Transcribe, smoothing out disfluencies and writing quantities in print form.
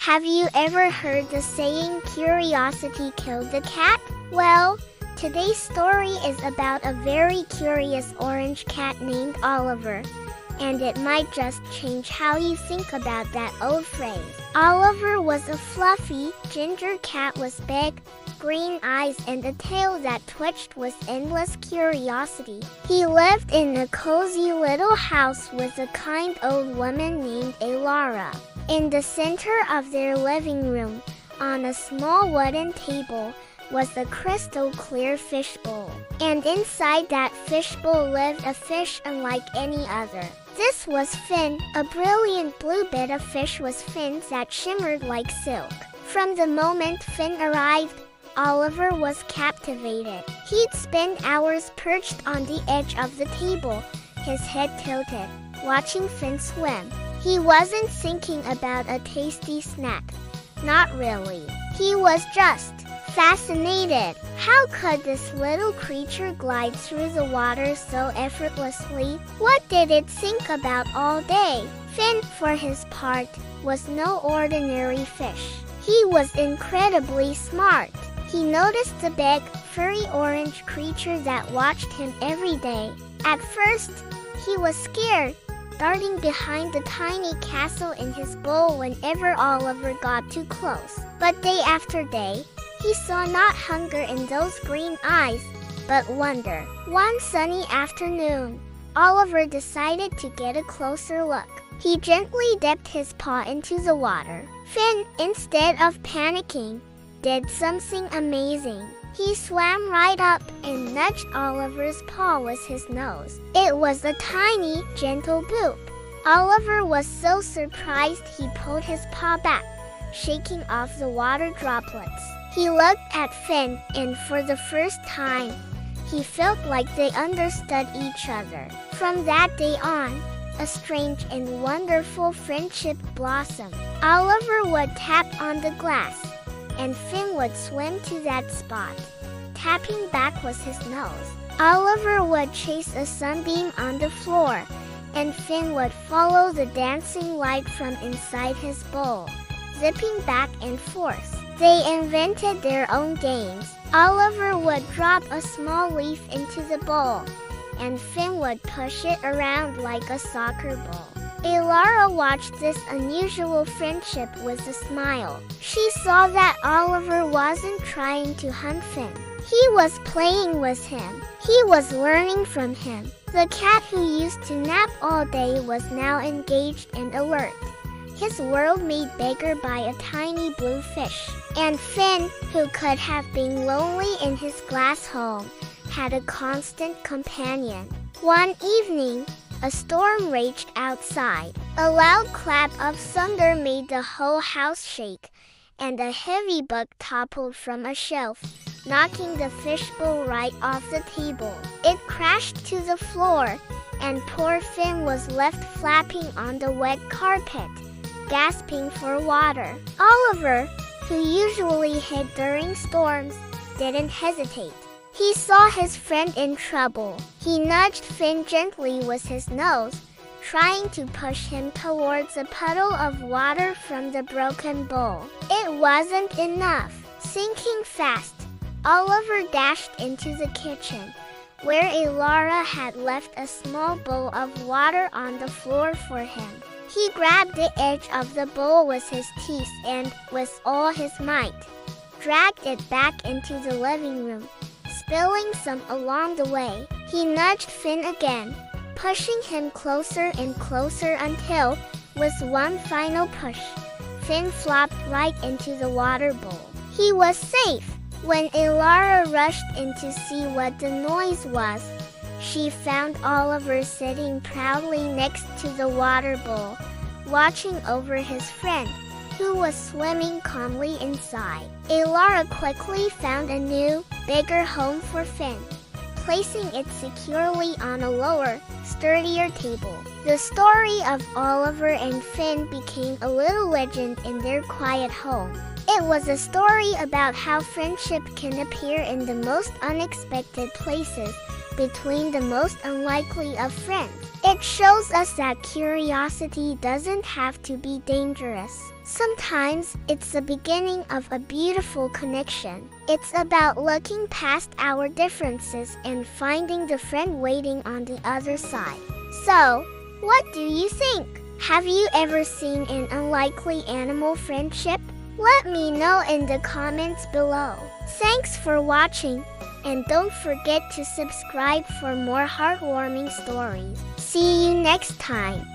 Have you ever heard the saying, curiosity killed the cat? Well, today's story is about a very curious orange cat named Oliver, and it might just change how you think about that old phrase. Oliver was a fluffy, ginger cat with big, green eyes and a tail that twitched with endless curiosity. He lived in a cozy little house with a kind old woman named Alara. In the center of their living room, on a small wooden table, was a crystal clear fishbowl. And inside that fishbowl lived a fish unlike any other. This was Finn, a brilliant blue bit of fish with fins that shimmered like silk. From the moment Finn arrived, Oliver was captivated. He'd spend hours perched on the edge of the table, his head tilted, watching Finn swim. He wasn't thinking about a tasty snack. Not really. He was just fascinated. How could this little creature glide through the water so effortlessly? What did it think about all day? Finn, for his part, was no ordinary fish. He was incredibly smart. He noticed the big, furry orange creature that watched him every day. At first, he was scared, darting behind the tiny castle in his bowl whenever Oliver got too close. But day after day, he saw not hunger in those green eyes, but wonder. One sunny afternoon, Oliver decided to get a closer look. He gently dipped his paw into the water. Finn, instead of panicking, did something amazing. He swam right up and nudged Oliver's paw with his nose. It was a tiny, gentle boop. Oliver was so surprised he pulled his paw back, shaking off the water droplets. He looked at Finn, and for the first time, he felt like they understood each other. From that day on, a strange and wonderful friendship blossomed. Oliver would tap on the glass, and Finn would swim to that spot, tapping back with his nose. Oliver would chase a sunbeam on the floor, and Finn would follow the dancing light from inside his bowl, zipping back and forth. They invented their own games. Oliver would drop a small leaf into the bowl, and Finn would push it around like a soccer ball. Alara watched this unusual friendship with a smile. She saw that Oliver wasn't trying to hunt Finn. He was playing with him. He was learning from him. The cat who used to nap all day was now engaged and alert, his world made bigger by a tiny blue fish. And Finn, who could have been lonely in his glass home, had a constant companion. One evening, a storm raged outside. A loud clap of thunder made the whole house shake, and a heavy book toppled from a shelf, knocking the fishbowl right off the table. It crashed to the floor, and poor Finn was left flapping on the wet carpet, gasping for water. Oliver, who usually hid during storms, didn't hesitate. He saw his friend in trouble. He nudged Finn gently with his nose, trying to push him towards a puddle of water from the broken bowl. It wasn't enough. Sinking fast, Oliver dashed into the kitchen, where Alara had left a small bowl of water on the floor for him. He grabbed the edge of the bowl with his teeth and, with all his might, dragged it back into the living room, spilling some along the way. He nudged Finn again, pushing him closer and closer until, with one final push, Finn flopped right into the water bowl. He was safe. When Alara rushed in to see what the noise was, she found Oliver sitting proudly next to the water bowl, watching over his friend, who was swimming calmly inside. Alara quickly found a new, bigger home for Finn, placing it securely on a lower, sturdier table. The story of Oliver and Finn became a little legend in their quiet home. It was a story about how friendship can appear in the most unexpected places, between the most unlikely of friends. It shows us that curiosity doesn't have to be dangerous. Sometimes it's the beginning of a beautiful connection. It's about looking past our differences and finding the friend waiting on the other side. So, what do you think? Have you ever seen an unlikely animal friendship? Let me know in the comments below. Thanks for watching, and don't forget to subscribe for more heartwarming stories. See you next time.